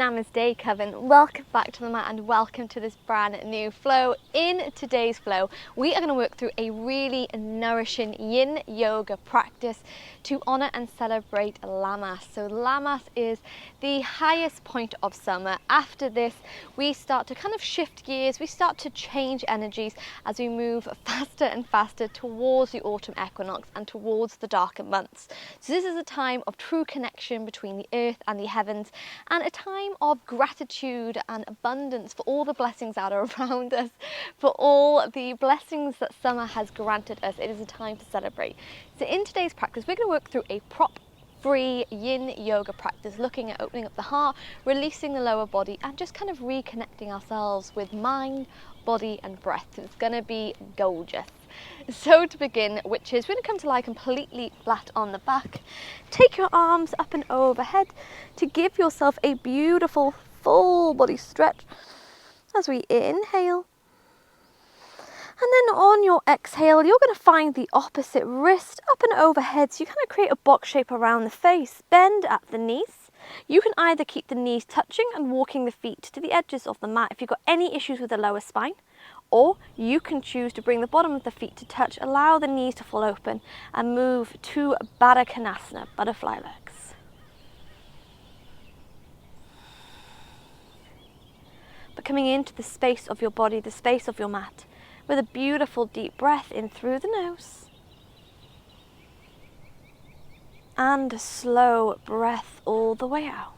Namaste, Coven. Welcome back to the mat and welcome to this brand new flow. In today's flow, we are going to work through a really nourishing yin yoga practice to honor and celebrate LAMMAS. So LAMMAS is the highest point of summer. After this, we start to kind of shift gears. We start to change energies as we move faster and faster towards the autumn equinox and towards the darker months. So this is a time of true connection between the earth and the heavens, and a time of gratitude and abundance for all the blessings that are around us, for all the blessings that summer has granted us. It is a time to celebrate. So in today's practice, we're going to work through a prop-free yin yoga practice, looking at opening up the heart, releasing the lower body, and just kind of reconnecting ourselves with mind, body, and breath. It's going to be gorgeous. So to begin, witches, we're going to come to lie completely flat on the back. Take your arms up and overhead to give yourself a beautiful full body stretch as we inhale. And then on your exhale, you're going to find the opposite wrist up and overhead. So you kind of create a box shape around the face. Bend at the knees. You can either keep the knees touching and walking the feet to the edges of the mat if you've got any issues with the lower spine. Or you can choose to bring the bottom of the feet to touch, allow the knees to fall open and move to Baddha Konasana, butterfly legs. But coming into the space of your body, the space of your mat, with a beautiful deep breath in through the nose. And a slow breath all the way out.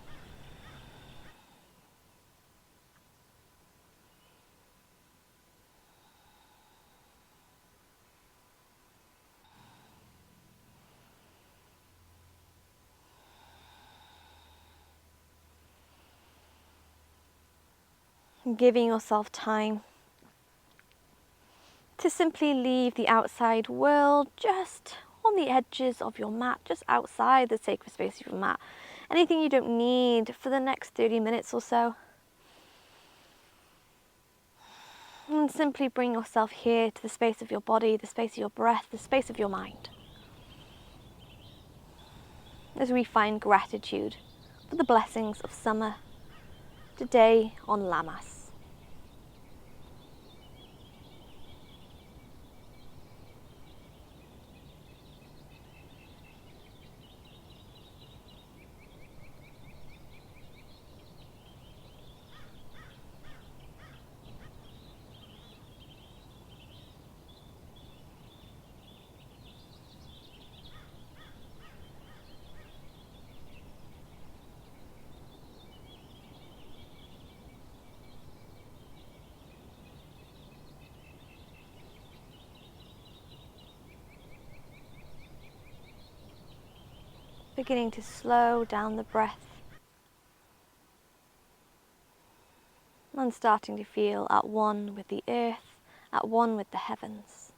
Giving yourself time to simply leave the outside world just on the edges of your mat, just outside the sacred space of your mat. Anything you don't need for the next 30 minutes or so. And simply bring yourself here to the space of your body, the space of your breath, the space of your mind. As we find gratitude for the blessings of summer today on LAMMAS. Beginning to slow down the breath and starting to feel at one with the earth, at one with the heavens.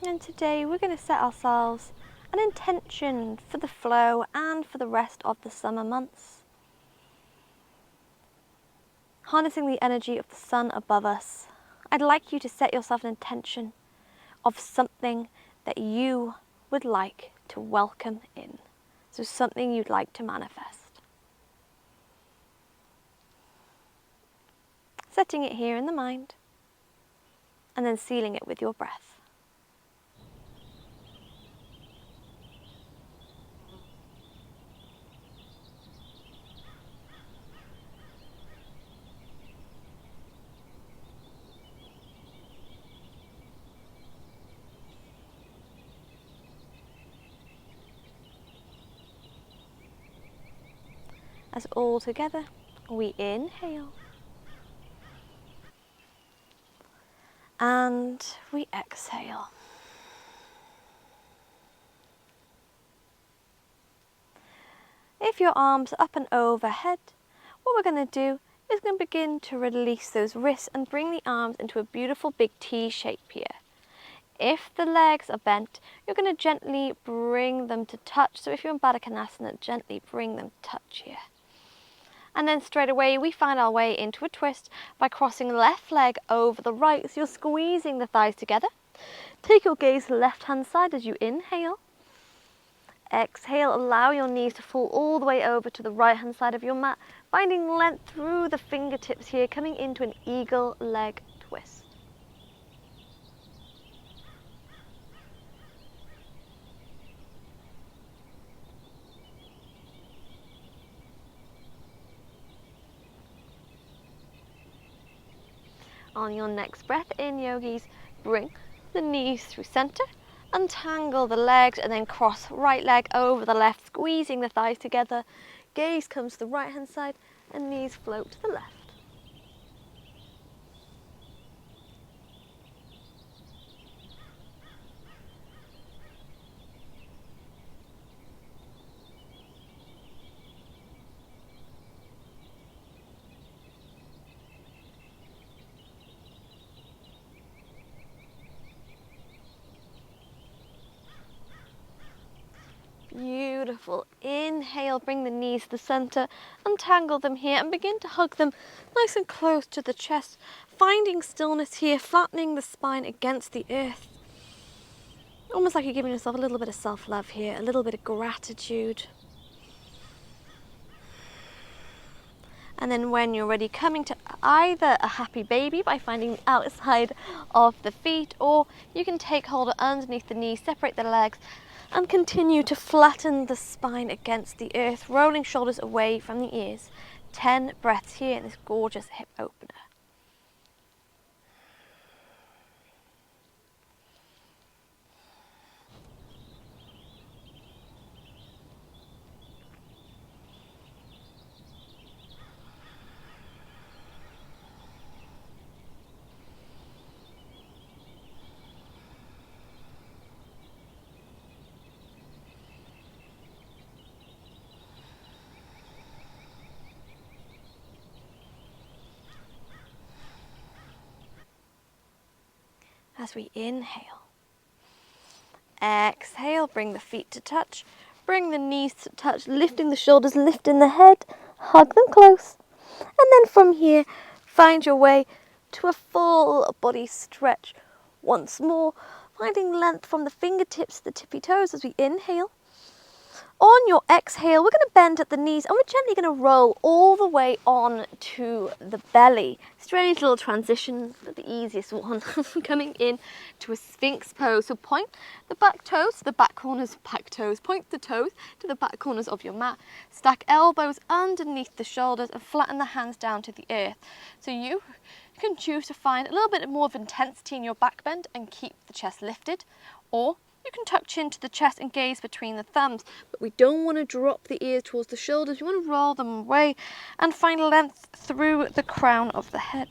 And today we're going to set ourselves an intention for the flow and for the rest of the summer months. Harnessing the energy of the sun above us, I'd like you to set yourself an intention of something that you would like to welcome in. So something you'd like to manifest. Setting it here in the mind and then sealing it with your breath. As all together, we inhale and we exhale. If your arms up and overhead, what we're going to do is going to begin to release those wrists and bring the arms into a beautiful big T shape here. If the legs are bent, you're going to gently bring them to touch. So if you're in Baddha Konasana, gently bring them to touch here. And then straight away we find our way into a twist by crossing the left leg over the right. So you're squeezing the thighs together. Take your gaze to the left hand side as you inhale. Exhale, allow your knees to fall all the way over to the right hand side of your mat, finding length through the fingertips here, coming into an eagle leg twist. On your next breath in, yogis, bring the knees through center, untangle the legs and then cross right leg over the left, squeezing the thighs together. Gaze comes to the right hand side and knees float to the left. Beautiful. Inhale, bring the knees to the center, untangle them here and begin to hug them nice and close to the chest, finding stillness here, flattening the spine against the earth. Almost like you're giving yourself a little bit of self-love here, a little bit of gratitude. And then when you're ready, coming to either a happy baby by finding the outside of the feet, or you can take hold of underneath the knees, separate the legs, and continue to flatten the spine against the earth, rolling shoulders away from the ears. 10 breaths here in this gorgeous hip opener. As we inhale, exhale, bring the feet to touch, bring the knees to touch, lifting the shoulders, lifting the head, hug them close. And then from here, find your way to a full body stretch. Once more, finding length from the fingertips to the tippy toes as we inhale. On your exhale, we're going to bend at the knees and we're gently going to roll all the way on to the belly. Strange little transition, but the easiest one. Coming in to a Sphinx pose. So point the back toes to the back corners, back toes. Point the toes to the back corners of your mat. Stack elbows underneath the shoulders and flatten the hands down to the earth. So you can choose to find a little bit more of intensity in your back bend and keep the chest lifted, or you can tuck chin to the chest and gaze between the thumbs, but we don't want to drop the ears towards the shoulders. We want to roll them away and find length through the crown of the head.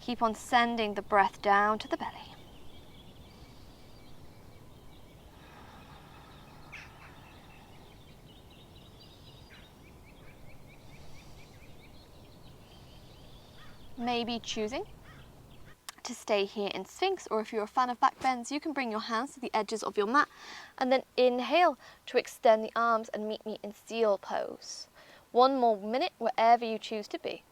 Keep on sending the breath down to the belly. Maybe choosing to stay here in Sphinx, or if you're a fan of back bends, you can bring your hands to the edges of your mat and then inhale to extend the arms and meet me in seal pose. 1 more minute wherever you choose to be.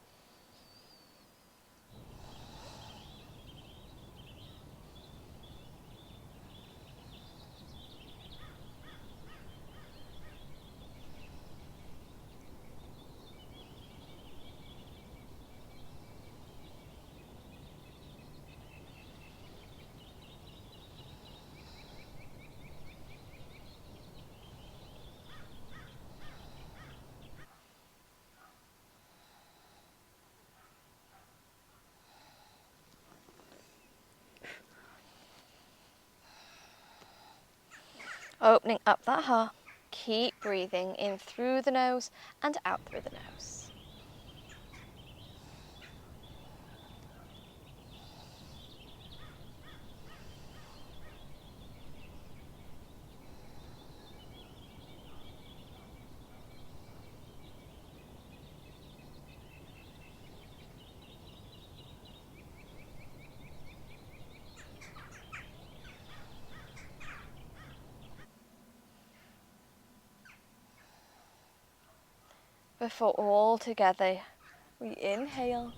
Opening up that heart, keep breathing in through the nose and out through the nose. Before all together we inhale.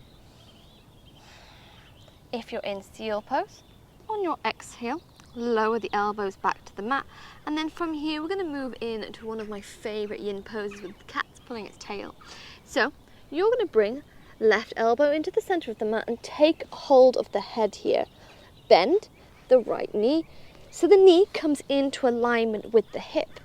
If you're in seal pose, on your exhale, lower the elbows back to the mat, and then from here we're going to move in to one of my favourite yin poses with the cat's pulling its tail. So you're going to bring left elbow into the centre of the mat and take hold of the head here. Bend the right knee so the knee comes into alignment with the hip.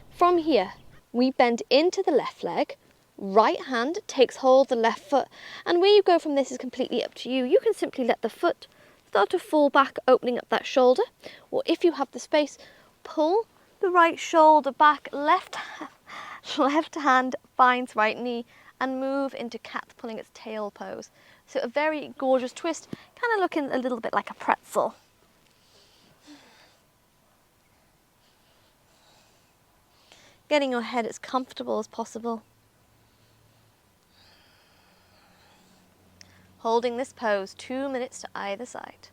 From here, we bend into the left leg, right hand takes hold of the left foot, and where you go from this is completely up to you. You can simply let the foot start to fall back, opening up that shoulder, or if you have the space, pull the right shoulder back, left hand finds right knee, and move into cat pulling its tail pose. So a very gorgeous twist, kind of looking a little bit like a pretzel. Getting your head as comfortable as possible. Holding this pose 2 minutes to either side.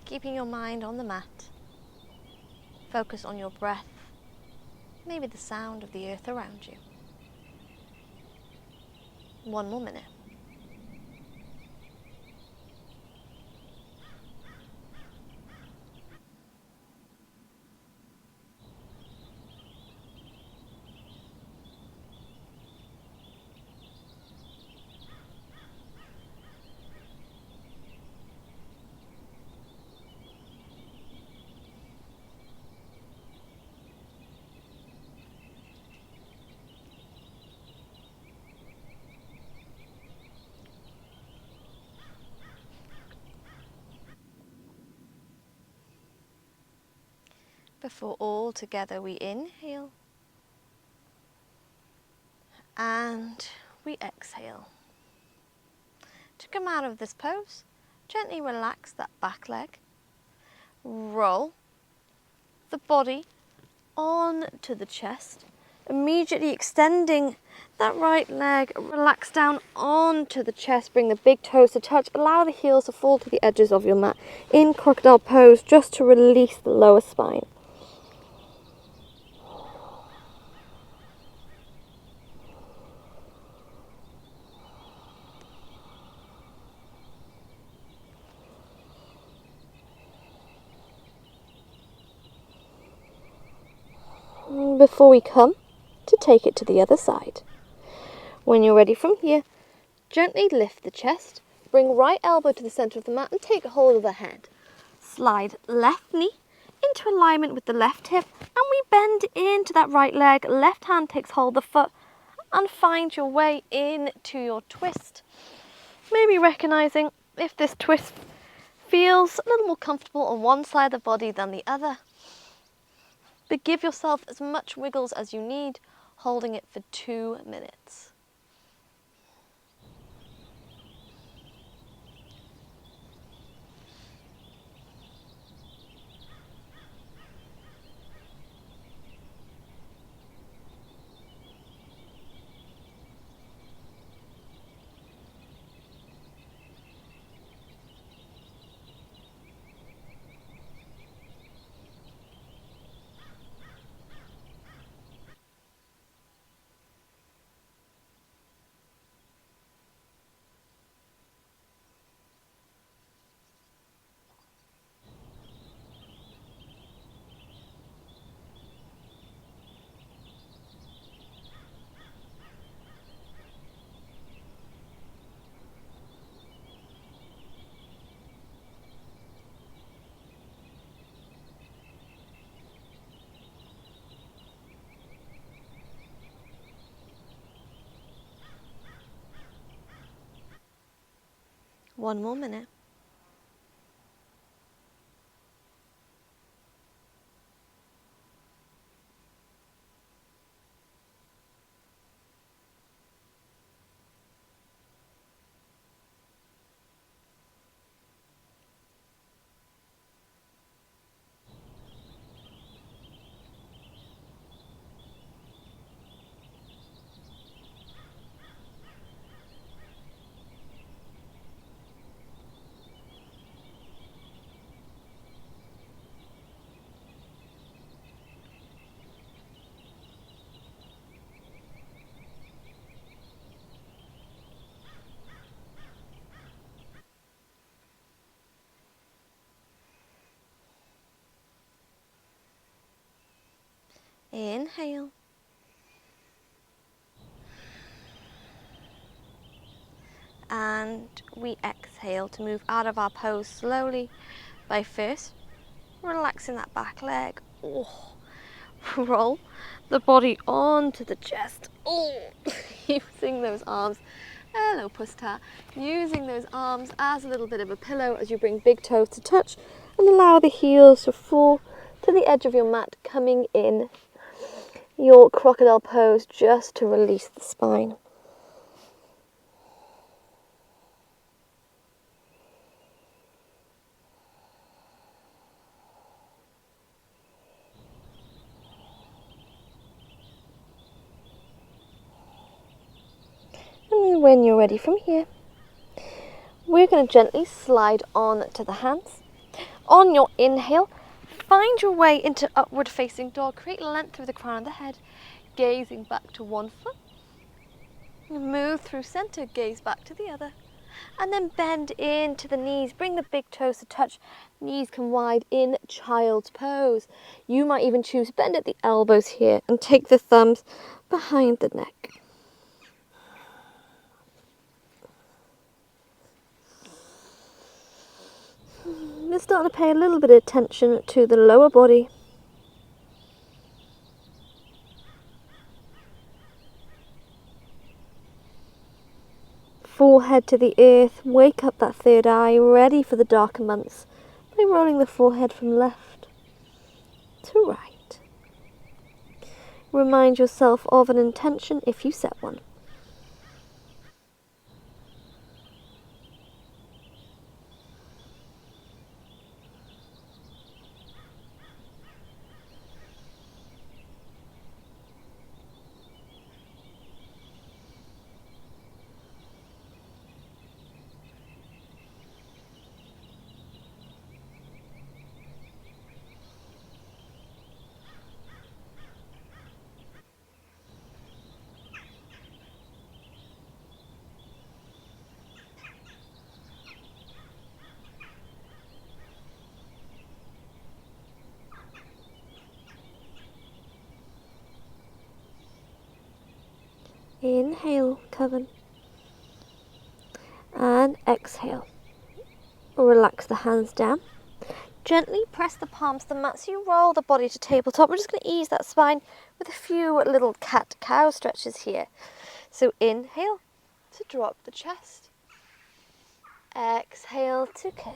Keeping your mind on the mat. Focus on your breath, maybe the sound of the earth around you. 1 more minute. Before all together we inhale and we exhale. To come out of this pose, gently relax that back leg, roll the body onto the chest, immediately extending that right leg, relax down onto the chest, bring the big toes to touch, allow the heels to fall to the edges of your mat in crocodile pose just to release the lower spine. Before we come to take it to the other side. When you're ready from here, gently lift the chest, bring right elbow to the centre of the mat and take hold of the head. Slide left knee into alignment with the left hip and we bend into that right leg. Left hand takes hold of the foot and find your way into your twist. Maybe recognising if this twist feels a little more comfortable on one side of the body than the other. But give yourself as much wiggles as you need, holding it for 2 minutes. One more minute. Inhale. And we exhale to move out of our pose slowly by first relaxing that back leg. Oh, roll the body onto the chest. Oh, using those arms. Hello, Pusta. Using those arms as a little bit of a pillow as you bring big toes to touch and allow the heels to fall to the edge of your mat, coming in your crocodile pose just to release the spine. And when you're ready from here, we're going to gently slide on to the hands. On your inhale, find your way into upward facing dog. Create length through the crown of the head, gazing back to one foot. Move through center, gaze back to the other. And then bend into the knees. Bring the big toes to touch. Knees come wide in child's pose. You might even choose bend at the elbows here and take the thumbs behind the neck. We're starting to pay a little bit of attention to the lower body. Forehead to the earth, wake up that third eye, ready for the darker months by rolling the forehead from left to right. Remind yourself of an intention if you set one. Inhale, Coven. And exhale. Relax the hands down. Gently press the palms to the mat so you roll the body to tabletop. We're just going to ease that spine with a few little cat-cow stretches here. So inhale to drop the chest. Exhale to curve.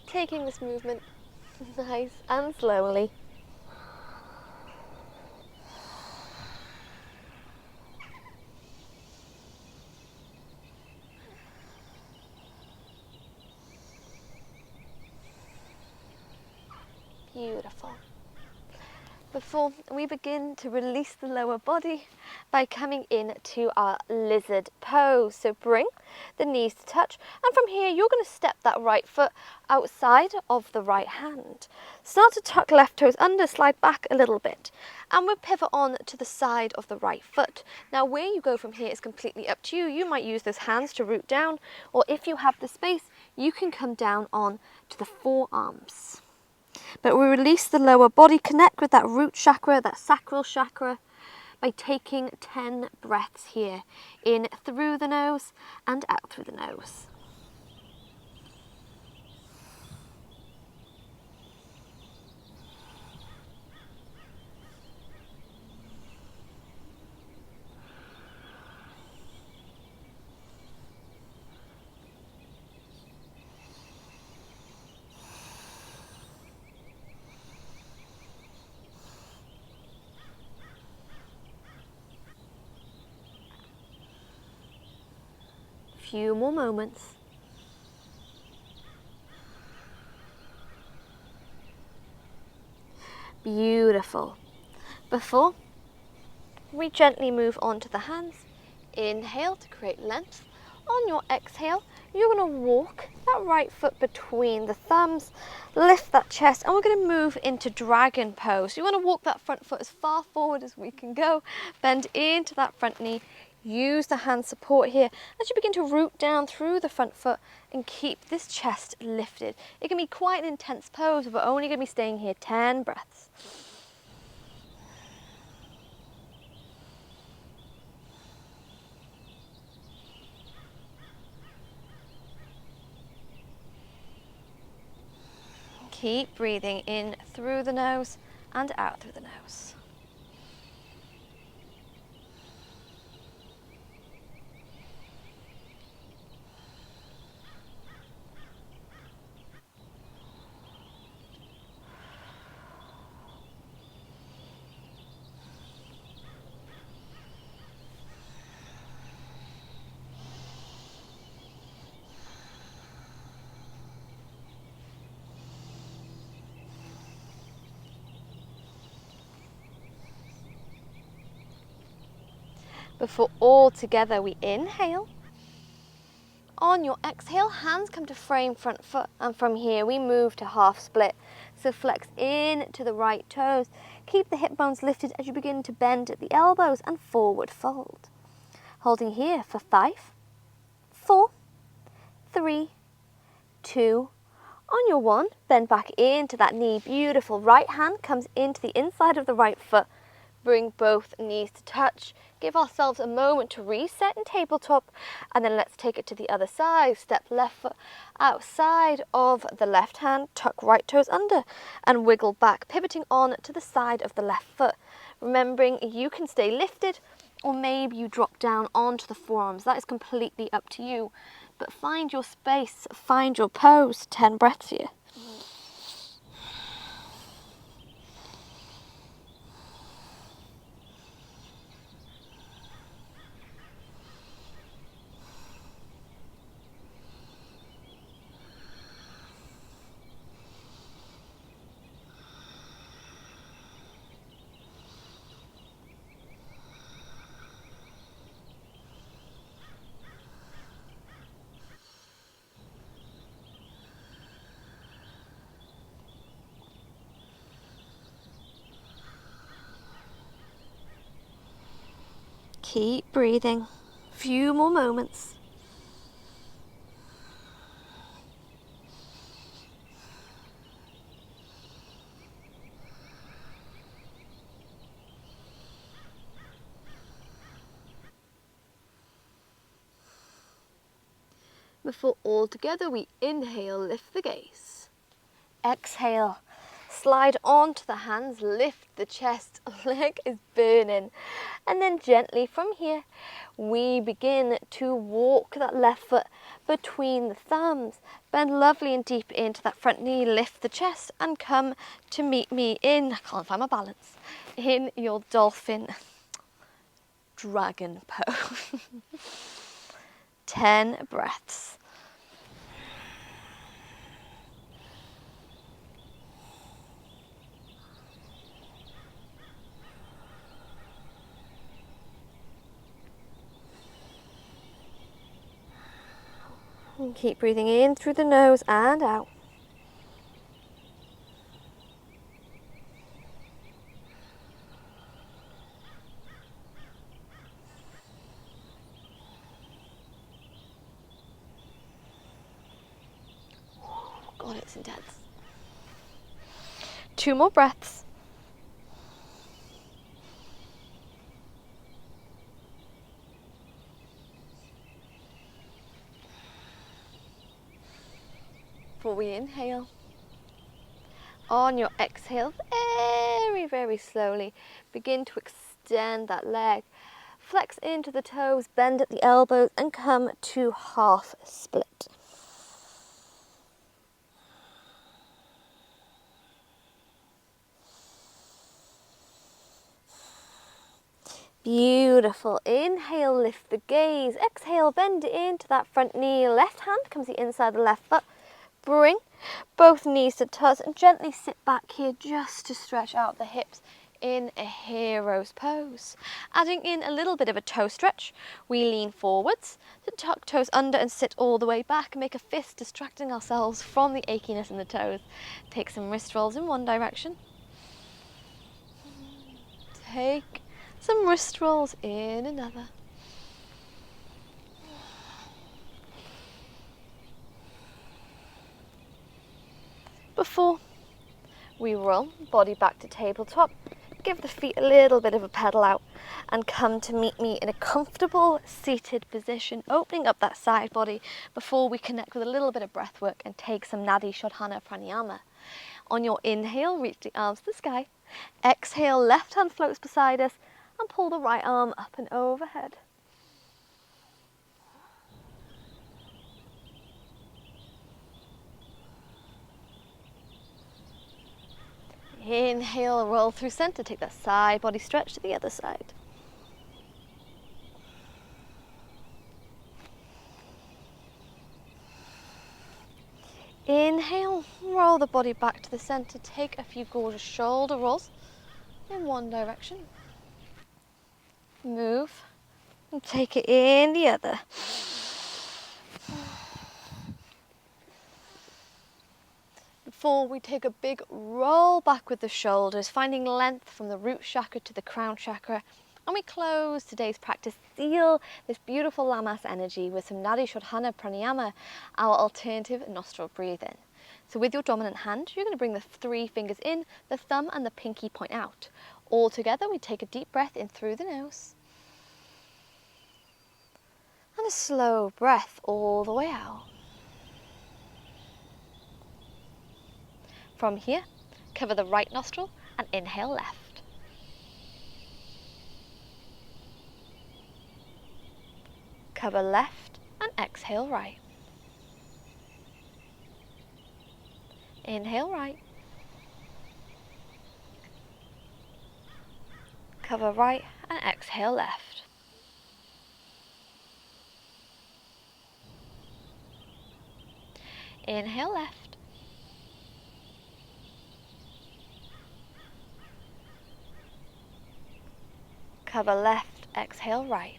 Taking this movement nice and slowly. Beautiful. Before we begin to release the lower body by coming in to our lizard pose. So bring the knees to touch, and from here you're going to step that right foot outside of the right hand. Start to tuck left toes under, slide back a little bit, and we'll pivot on to the side of the right foot. Now where you go from here is completely up to you. You might use those hands to root down, or if you have the space, you can come down on to the forearms. But we release the lower body, connect with that root chakra, that sacral chakra, by taking 10 breaths here. In through the nose and out through the nose. few more moments. Beautiful. Before we gently move on to the hands, inhale to create length. On your exhale, you're going to walk that right foot between the thumbs, lift that chest, and we're going to move into dragon pose. You want to walk that front foot as far forward as we can go, bend into that front knee, use the hand support here as you begin to root down through the front foot and keep this chest lifted. It can be quite an intense pose, but we're only going to be staying here 10 breaths. Keep breathing in through the nose and out through the nose. Before all together we inhale. On your exhale, hands come to frame front foot, and from here we move to half split. So flex in to the right toes. Keep the hip bones lifted as you begin to bend at the elbows and forward fold. Holding here for 5, 4, 3, 2. On your 1, bend back into that knee. Beautiful. Right hand comes into the inside of the right foot. Bring both knees to touch. Give ourselves a moment to reset in tabletop, and then let's take it to the other side. Step left foot outside of the left hand, tuck right toes under and wiggle back, pivoting on to the side of the left foot. Remembering you can stay lifted or maybe you drop down onto the forearms. That is completely up to you, but find your space, find your pose. 10 breaths here. Keep breathing. Few more moments. Before all together we inhale, lift the gaze. Exhale, slide onto the hands, lift the chest, leg is burning. And then gently from here, we begin to walk that left foot between the thumbs. Bend lovely and deep into that front knee, lift the chest and come to meet me in, I can't find my balance, in your dolphin dragon pose. 10 breaths. And keep breathing in through the nose and out. God, it's intense. 2 more breaths. Before we inhale. On your exhale, very, very slowly, begin to extend that leg. Flex into the toes, bend at the elbows and come to half split. Beautiful. Inhale, lift the gaze. Exhale, bend it into that front knee. Left hand comes the inside of the left foot. Bring both knees to touch and gently sit back here just to stretch out the hips in a hero's pose. Adding in a little bit of a toe stretch, we lean forwards to tuck toes under and sit all the way back and make a fist, distracting ourselves from the achiness in the toes. Take some wrist rolls in one direction. Take some wrist rolls in another. Before we roll body back to tabletop, give the feet a little bit of a pedal out and come to meet me in a comfortable seated position, opening up that side body before we connect with a little bit of breath work and take some Nadi Shodhana Pranayama. On your inhale, reach the arms to the sky. Exhale, left hand floats beside us and pull the right arm up and overhead. Inhale, roll through center, take that side body stretch to the other side. Inhale, roll the body back to the center, take a few gorgeous shoulder rolls in one direction. Move and take it in the other. Before we take a big roll back with the shoulders, finding length from the root chakra to the crown chakra. And we close today's practice, seal this beautiful LAMMAS energy with some Nadi Shodhana Pranayama, our alternative nostril breathe in. So with your dominant hand, you're going to bring the 3 fingers in, the thumb and the pinky point out. All together, we take a deep breath in through the nose. And a slow breath all the way out. From here, cover the right nostril and inhale left. Cover left and exhale right. Inhale right. Cover right and exhale left. Inhale left. Cover left, exhale right.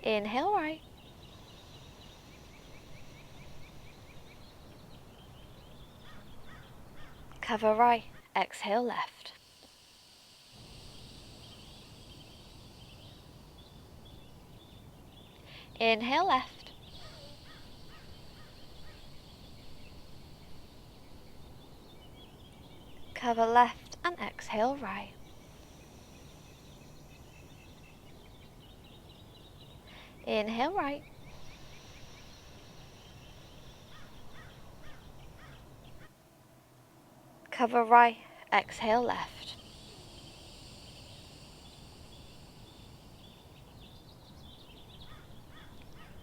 Inhale right. Cover right, exhale left. Inhale left. Cover left and exhale right. Inhale right. Cover right, exhale left.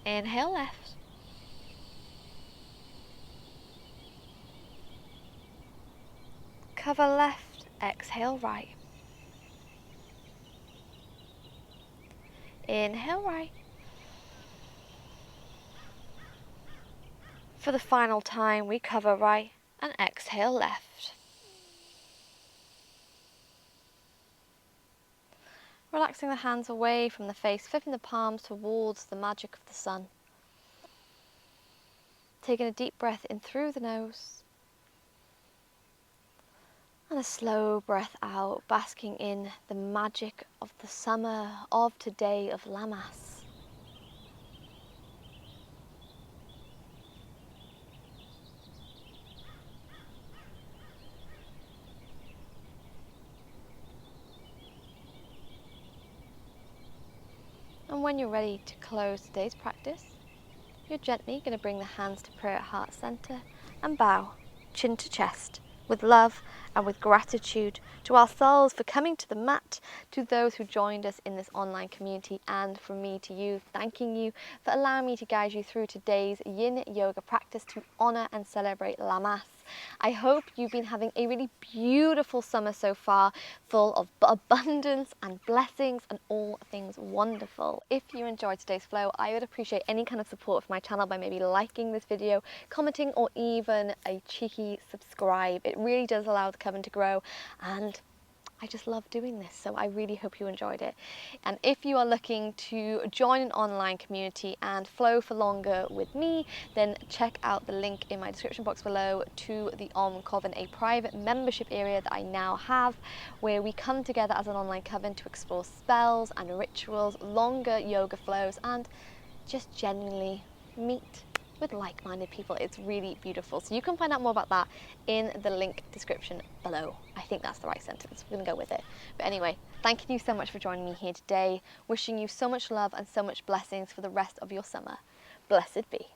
Inhale left. Cover left, exhale right. Inhale right. For the final time, we cover right and exhale left. Relaxing the hands away from the face, flipping the palms towards the magic of the sun. Taking a deep breath in through the nose. And a slow breath out, basking in the magic of the summer of today of LAMMAS. And when you're ready to close today's practice, you're gently going to bring the hands to prayer at heart center and bow, chin to chest, with love and with gratitude to ourselves for coming to the mat, to those who joined us in this online community, and from me to you, thanking you for allowing me to guide you through today's Yin yoga practice to honor and celebrate LAMMAS. I hope you've been having a really beautiful summer so far, full of abundance and blessings and all things wonderful. If you enjoyed today's flow, I would appreciate any kind of support for my channel by maybe liking this video, commenting, or even a cheeky subscribe. It really does allow the Coven to grow, and I just love doing this, so I really hope you enjoyed it. And if you are looking to join an online community and flow for longer with me, then check out the link in my description box below to the COVEN, a private membership area that I now have, where we come together as an online coven to explore spells and rituals, longer yoga flows, and just genuinely meet with like-minded people. It's really beautiful. So you can find out more about that in the link description below. I think that's the right sentence. We're gonna go with it. But anyway, thank you so much for joining me here today. Wishing you so much love and so much blessings for the rest of your summer. Blessed be.